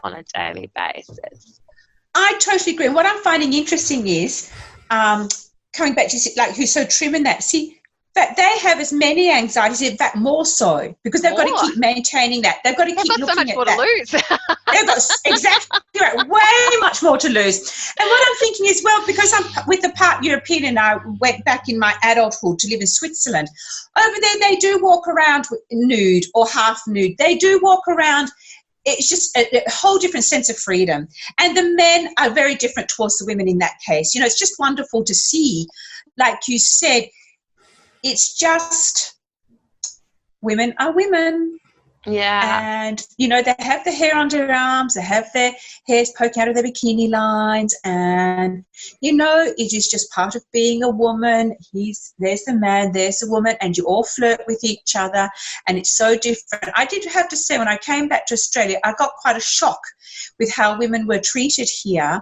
on a daily basis? I totally agree. What I'm finding interesting is coming back to, like, who's so trim in that. See, that they have as many anxieties, in fact, more so, because they've got to keep maintaining that. They've got to keep looking at that. They've got so much more to lose. They've got exactly right, way much more to lose. And what I'm thinking is, well, because I'm with the part European and I went back in my adulthood to live in Switzerland, over there they do walk around nude or half nude. They do walk around. It's just a whole different sense of freedom. And the men are very different towards the women in that case. You know, it's just wonderful to see. Like you said, it's just women are women. Yeah. And, you know, they have the hair under their arms, they have their hairs poking out of their bikini lines, and, you know, it is just part of being a woman. There's the man, there's the woman, and you all flirt with each other, and it's so different. I did have to say, when I came back to Australia, I got quite a shock with how women were treated here,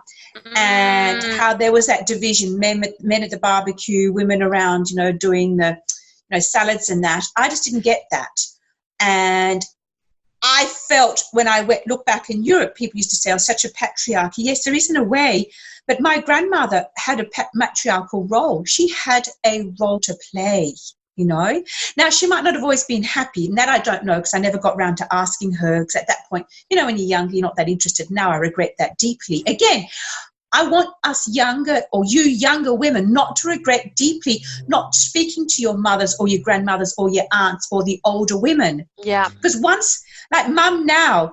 and how there was that division, men at the barbecue, women around, you know, doing the, you know, salads and that. I just didn't get that. And I felt when I look back in Europe, people used to say, oh, such a patriarchy. Yes, there is in a way, but my grandmother had a matriarchal role. She had a role to play, you know. Now, she might not have always been happy, and that I don't know, because I never got round to asking her, because at that point, you know, when you're younger, you're not that interested. Now I regret that deeply. Again, I want us younger, or you younger women, not to regret deeply not speaking to your mothers or your grandmothers or your aunts or the older women. Yeah. Because once, like mum now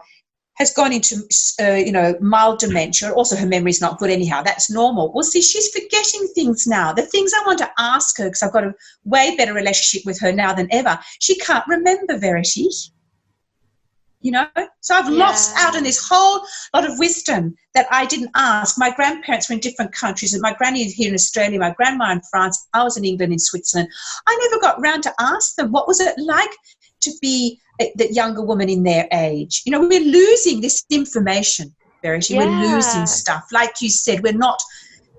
has gone into, you know, mild dementia. Also, her memory's not good anyhow. That's normal. Well, see, she's forgetting things now. The things I want to ask her, because I've got a way better relationship with her now than ever, she can't remember, Verity. You know, so I've lost out on this whole lot of wisdom that I didn't ask. My grandparents were in different countries, and my granny is here in Australia, my grandma in France, I was in England, in Switzerland. I never got round to ask them, what was it like to be the younger woman in their age? You know, we're losing this information, Verity. Yeah. We're losing stuff. Like you said, we're not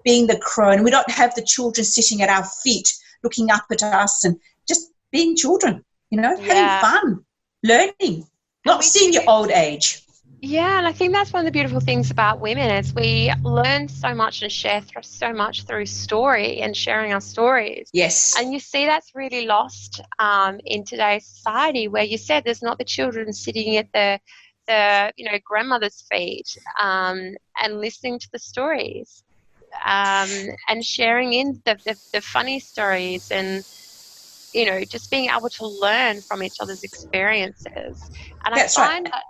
being the crone. We don't have the children sitting at our feet looking up at us and just being children, you know, having fun, learning. Not seeing your old age. Yeah, and I think that's one of the beautiful things about women is we learn so much and share so much through story and sharing our stories. Yes. And you see that's really lost in today's society, where you said there's not the children sitting at the you know, grandmother's feet and listening to the stories and sharing in the funny stories, and you know, just being able to learn from each other's experiences. And I find that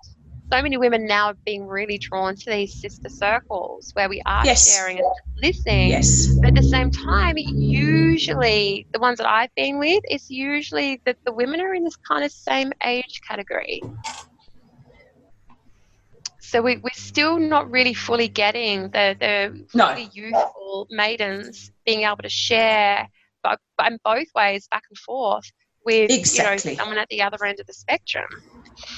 so many women now are being really drawn to these sister circles where we are sharing and listening. Yes. But at the same time, usually the ones that I've been with, it's usually that the women are in this kind of same age category. So we're still not really fully getting the fully youthful maidens being able to share in both ways, back and forth, with you know, someone at the other end of the spectrum.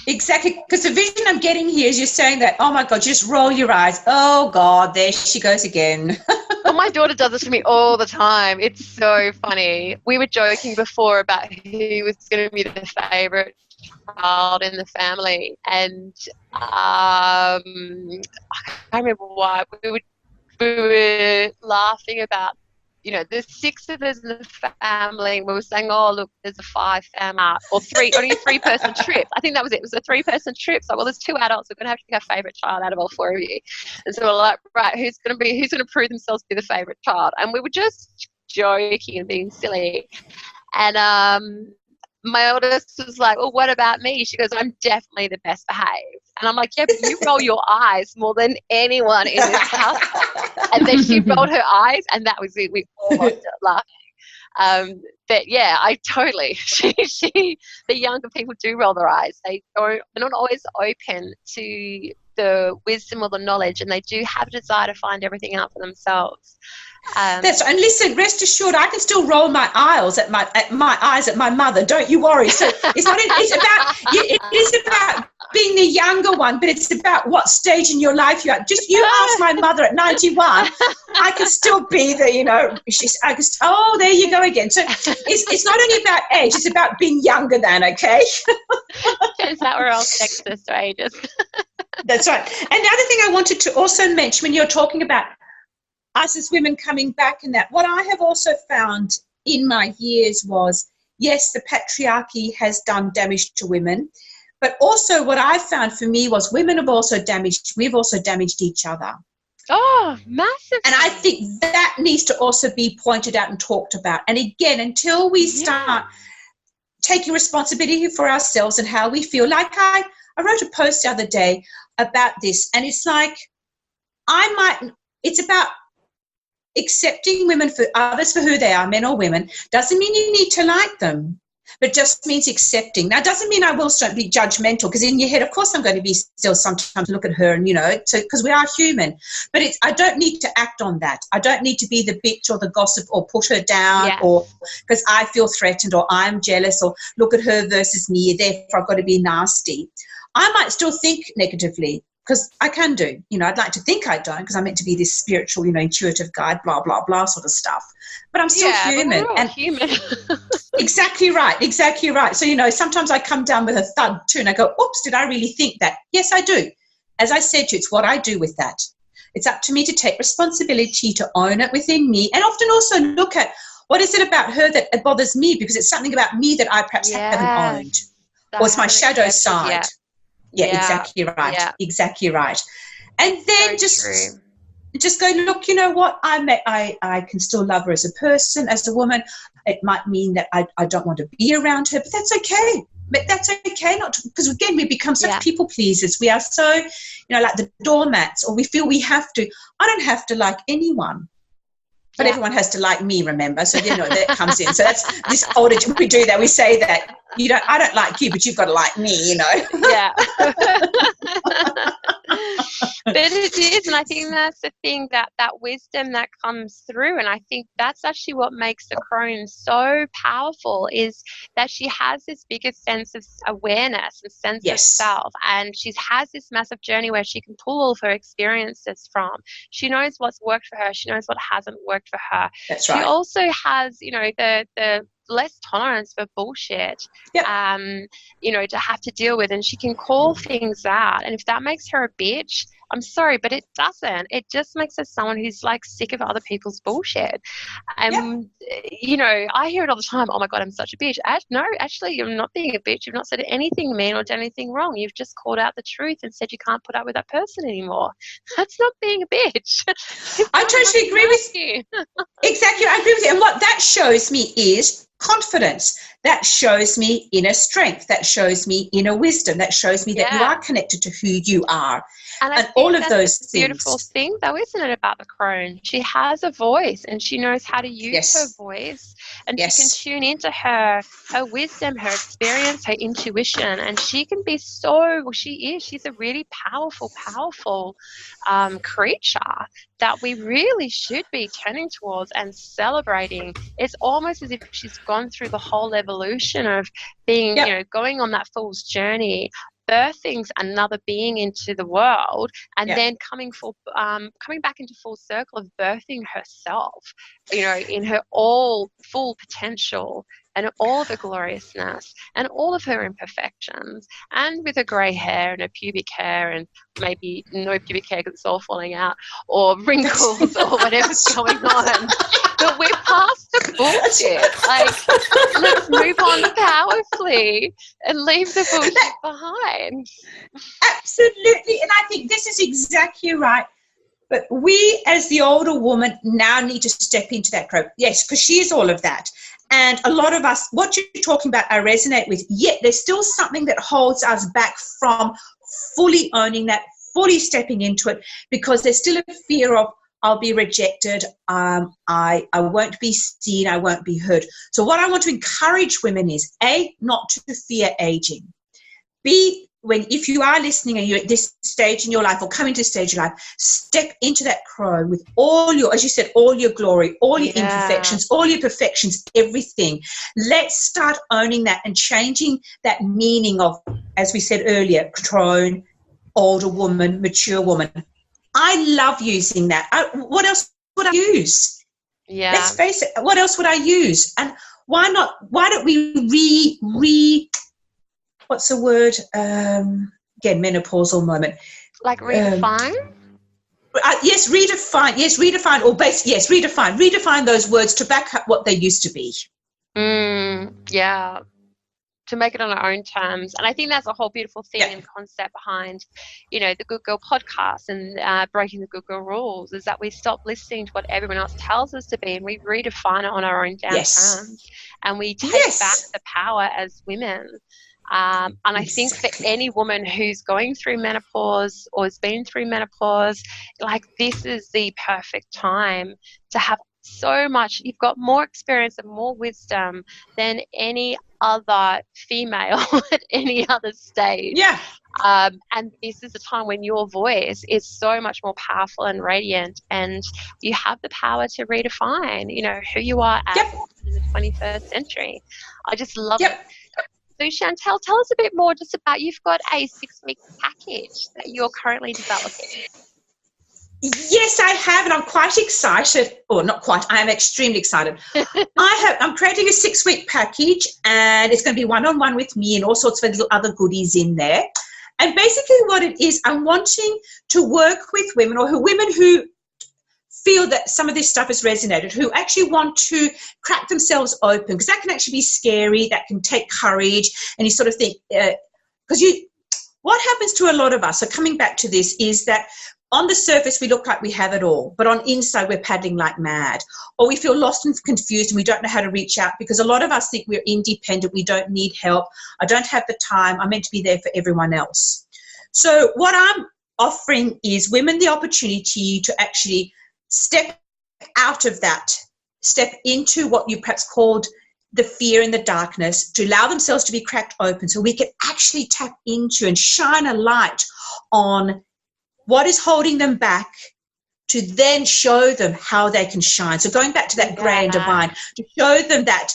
Exactly, because the vision I'm getting here is you're saying that, oh my God, just roll your eyes. Oh God, there she goes again. Well, my daughter does this to me all the time. It's so funny. We were joking before about who was going to be the favourite child in the family, and I can't remember why. We were we were laughing about, you know, there's 6 of us in the family, and we were saying, oh, look, there's a 5-family, or only a 3-person trip. I think that was it. It was a 3-person trip. So, well, there's 2 adults. We're going to have to pick our favourite child out of all 4 of you. And so we're like, right, who's going to prove themselves to be the favourite child? And we were just joking and being silly. And my oldest was like, well, what about me? She goes, I'm definitely the best behaved. And I'm like, yeah, but you roll your eyes more than anyone in this house. And then she rolled her eyes, and that was it. We all started laughing. But yeah, I totally. The younger people do roll their eyes. They're not always open to the wisdom or the knowledge, and they do have a desire to find everything out for themselves. That's and listen, rest assured, I can still roll my eyes at my mother. Don't you worry. So it's not. It is about being the younger one, but it's about what stage in your life you're at. Just you ask my mother at 91, I can still be the, you know. Oh, there you go again. So it's not only about age; it's about being younger than. Okay. Turns out we're all sexist to ages. That's right. And the other thing I wanted to also mention when you're talking about us as women coming back and that, what I have also found in my years was, yes, the patriarchy has done damage to women, but also what I found for me was we've also damaged each other. Oh, massive. And I think that needs to also be pointed out and talked about. And again, until we start taking responsibility for ourselves and how we feel, like I wrote a post the other day about this, and it's like, it's about accepting women for others for who they are, men or women. Doesn't mean you need to like them, but just means accepting. Now, doesn't mean I will start be judgmental, because in your head, of course, I'm going to be still sometimes look at her and, you know, because we are human. But I don't need to act on that. I don't need to be the bitch or the gossip or put her down or because I feel threatened or I'm jealous or look at her versus me, therefore I've got to be nasty. I might still think negatively, because I can do, you know, I'd like to think I don't, because I'm meant to be this spiritual, you know, intuitive guide, blah, blah, blah sort of stuff. But I'm still human. But we're all human. Exactly right. So, you know, sometimes I come down with a thud too, and I go, oops, did I really think that? Yes, I do. As I said to you, it's what I do with that. It's up to me to take responsibility, to own it within me, and often also look at what is it about her that it bothers me, because it's something about me that I perhaps haven't owned. Or it's my shadow side. Yeah, exactly right. Yeah. Exactly right. And then so just go, look, you know what? I can still love her as a person, as a woman. It might mean that I don't want to be around her, but that's okay. But that's okay, not because again we become such people pleasers. We are so, you know, like the doormats, or we feel we have to. I don't have to like anyone. But everyone has to like me, remember? So, you know, that comes in. So that's this older, we do that. We say that, I don't like you, but you've got to like me, you know? Yeah. But it is, and I think that's the thing, that wisdom that comes through, and I think that's actually what makes the Crone so powerful, is that she has this bigger sense of awareness and sense of self, and she has this massive journey where she can pull all of her experiences from. She knows what's worked for her. She knows what hasn't worked for her. That's right. She also has, you know, the less tolerance for bullshit, you know, to have to deal with, and she can call things out. And if that makes her a bitch, I'm sorry, but it doesn't. It just makes her someone who's like sick of other people's bullshit. And, you know, I hear it all the time. Oh my God, I'm such a bitch. No, actually, you're not being a bitch. You've not said anything mean or done anything wrong. You've just called out the truth and said you can't put up with that person anymore. That's not being a bitch. I totally agree with you. Exactly. I agree with you. And what that shows me is confidence. That shows me inner strength. That shows me inner wisdom. That shows me that you are connected to who you are. And all of those things. Beautiful thing, though, isn't it, about the Crone? She has a voice, and she knows how to use her voice, and she can tune into her wisdom, her experience, her intuition, and she can be she's a really powerful creature that we really should be turning towards and celebrating. It's almost as if she's gone through the whole evolution of being, you know, going on that fool's journey, birthing another being into the world, and then coming back into full circle of birthing herself, you know, in her all full potential, and all of her gloriousness and all of her imperfections, and with her grey hair and her pubic hair and maybe no pubic hair because it's all falling out, or wrinkles or whatever's going on. But we're past the bullshit. Like, let's move on powerfully and leave the bullshit behind. Absolutely. And I think this is exactly right. But we, as the older woman, now need to step into that growth. Yes, because she is all of that. And a lot of us, what you're talking about, I resonate with. Yet there's still something that holds us back from fully owning that, fully stepping into it, because there's still a fear of, I'll be rejected, I won't be seen, I won't be heard. So what I want to encourage women is, A, not to fear aging. B, if you are listening and you're at this stage in your life or coming to this stage in your life, step into that Crone with all your, as you said, all your glory, all your imperfections, all your perfections, everything. Let's start owning that and changing that meaning of, as we said earlier, Crone, older woman, mature woman. I love using that. What else would I use? Yeah. Let's face it. What else would I use? And why not? Why don't we what's the word? Again, menopausal moment. Like redefine? Yes, redefine. Yes, redefine. Or yes, redefine. Redefine those words to back up what they used to be. Yeah. To make it on our own terms. And I think that's a whole beautiful thing and concept behind, the Good Girl podcast and breaking the Good Girl rules, is that we stop listening to what everyone else tells us to be and we redefine it on our own damn terms. And we take back the power as women. And I think for any woman who's going through menopause or has been through menopause, like, this is the perfect time to have so much. You've got more experience and more wisdom than any other female at any other stage. Yeah. And this is a time when your voice is so much more powerful and radiant, and you have the power to redefine, who you are as in the 21st century. I just love it. So Chantel, tell us a bit more just about, you've got a 6-week package that you're currently developing. Yes, I have, and I'm quite excited. Or not quite, I am extremely excited. I'm creating a 6-week package, and it's going to be one-on-one with me and all sorts of little other goodies in there. And basically what it is, I'm wanting to work with women, or women who feel that some of this stuff has resonated, who actually want to crack themselves open, because that can actually be scary, that can take courage, and you sort of think, what happens to a lot of us, so coming back to this, is that on the surface we look like we have it all, but on inside we're paddling like mad, or we feel lost and confused and we don't know how to reach out, because a lot of us think we're independent, we don't need help, I don't have the time, I'm meant to be there for everyone else. So what I'm offering is women the opportunity to actually step out of that, step into what you perhaps called the fear and the darkness, to allow themselves to be cracked open, so we can actually tap into and shine a light on what is holding them back, to then show them how they can shine. So going back to that grey and divine, to show them that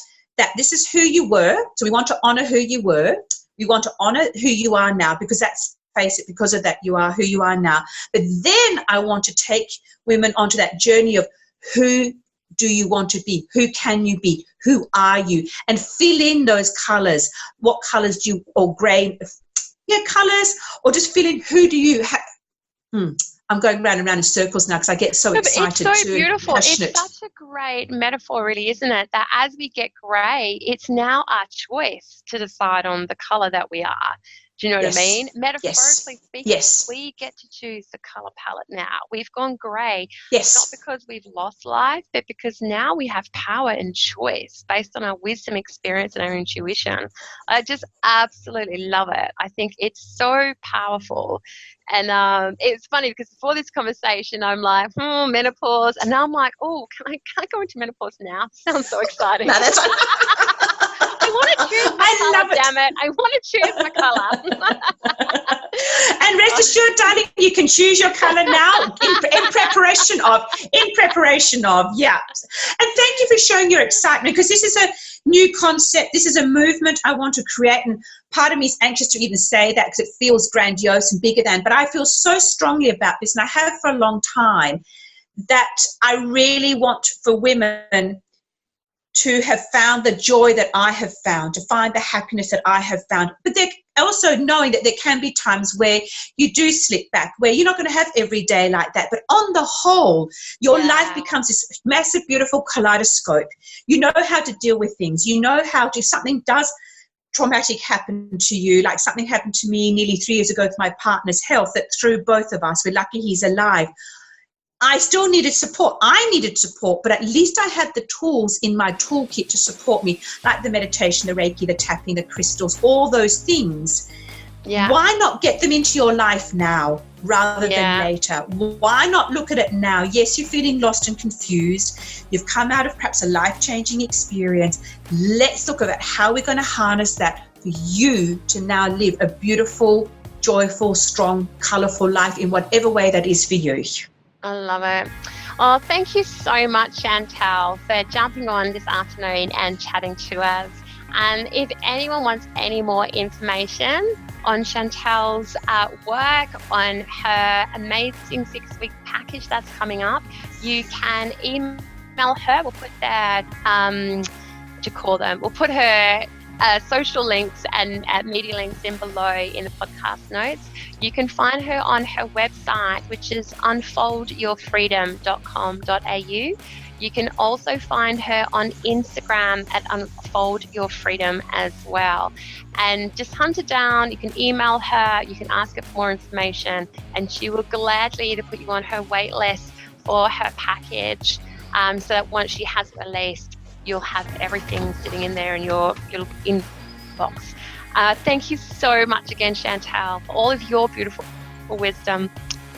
this is who you were. So we want to honour who you were. We want to honour who you are now, because that's, face it, because of that you are who you are now. But then I want to take women onto that journey of, who do you want to be? Who can you be? Who are you? And fill in those colours. What colours do you, or grey, colours, or just fill in, who do you have? I'm going round and round in circles now because I get so excited. It's so beautiful. It's such a great metaphor, really, isn't it? That as we get grey, it's now our choice to decide on the colour that we are. Do you know what I mean? Metaphorically speaking, we get to choose the colour palette now. We've gone grey, not because we've lost life, but because now we have power and choice based on our wisdom, experience, and our intuition. I just absolutely love it. I think it's so powerful. And it's funny because before this conversation, I'm like, menopause. And now I'm like, can I go into menopause now? Sounds so exciting. No, that's I want to choose my colour, damn it. I want to choose my colour. And rest assured, darling, you can choose your colour now in preparation of, yeah. And thank you for showing your excitement, because this is a new concept. This is a movement I want to create, and part of me is anxious to even say that because it feels grandiose and bigger than, but I feel so strongly about this, and I have for a long time, that I really want for women to have found the joy that I have found, to find the happiness that I have found. But they're also knowing that there can be times where you do slip back, where you're not going to have every day like that. But on the whole, your life becomes this massive, beautiful kaleidoscope. You know how to deal with things. You know how to, if something does traumatic happen to you, like something happened to me nearly 3 years ago with my partner's health, that threw both of us. We're lucky he's alive. I still needed support. I needed support, but at least I had the tools in my toolkit to support me, like the meditation, the Reiki, the tapping, the crystals, all those things. Yeah. Why not get them into your life now rather than later? Why not look at it now? Yes, you're feeling lost and confused. You've come out of perhaps a life-changing experience. Let's look at how we're going to harness that for you to now live a beautiful, joyful, strong, colourful life in whatever way that is for you. I love it. Oh, thank you so much, Chantal, for jumping on this afternoon and chatting to us. And if anyone wants any more information on Chantal's work, on her amazing 6-week package that's coming up, you can email her. We'll put their, We'll put her social links and media links in below in the podcast notes. You can find her on her website, which is unfoldyourfreedom.com.au. You can also find her on Instagram at unfoldyourfreedom as well. And just hunt her down. You can email her. You can ask her for more information, and she will gladly either put you on her wait list for her package, so that once she has it released, you'll have everything sitting in there in your inbox. Thank you so much again, Chantal, for all of your beautiful wisdom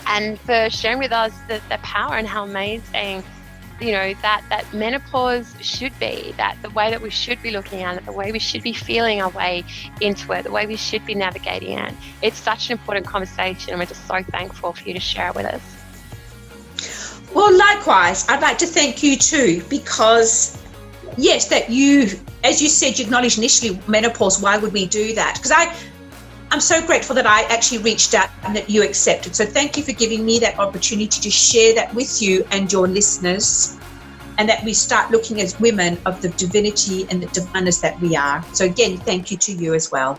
and for sharing with us the power and how amazing, that menopause should be, that the way that we should be looking at it, the way we should be feeling our way into it, the way we should be navigating it. It's such an important conversation, and we're just so thankful for you to share it with us. Well, likewise, I'd like to thank you too, because yes, that you, as you said, you acknowledged initially menopause. Why would we do that? Because I'm so grateful that I actually reached out and that you accepted. So thank you for giving me that opportunity to share that with you and your listeners, and that we start looking as women of the divinity and the divineness that we are. So again, thank you to you as well.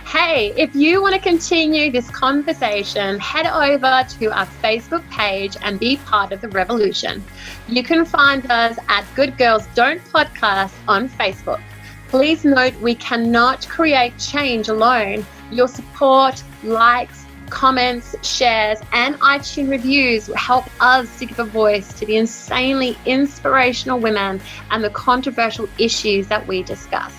Hey, if you want to continue this conversation, head over to our Facebook page and be part of the revolution. You can find us at Good Girls Don't Podcast on Facebook. Please note, we cannot create change alone. Your support, likes, comments, shares, and iTunes reviews will help us to give a voice to the insanely inspirational women and the controversial issues that we discuss.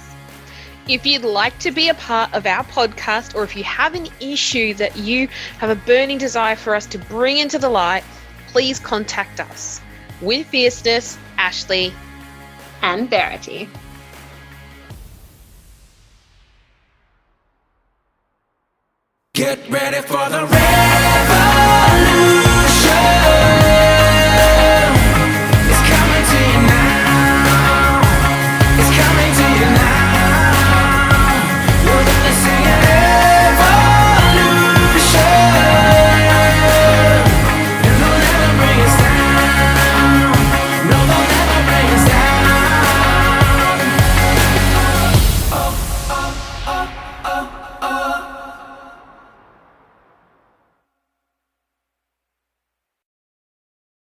If you'd like to be a part of our podcast, or if you have an issue that you have a burning desire for us to bring into the light, please contact us. With fierceness, Ashley and Verity. Get ready for the rain.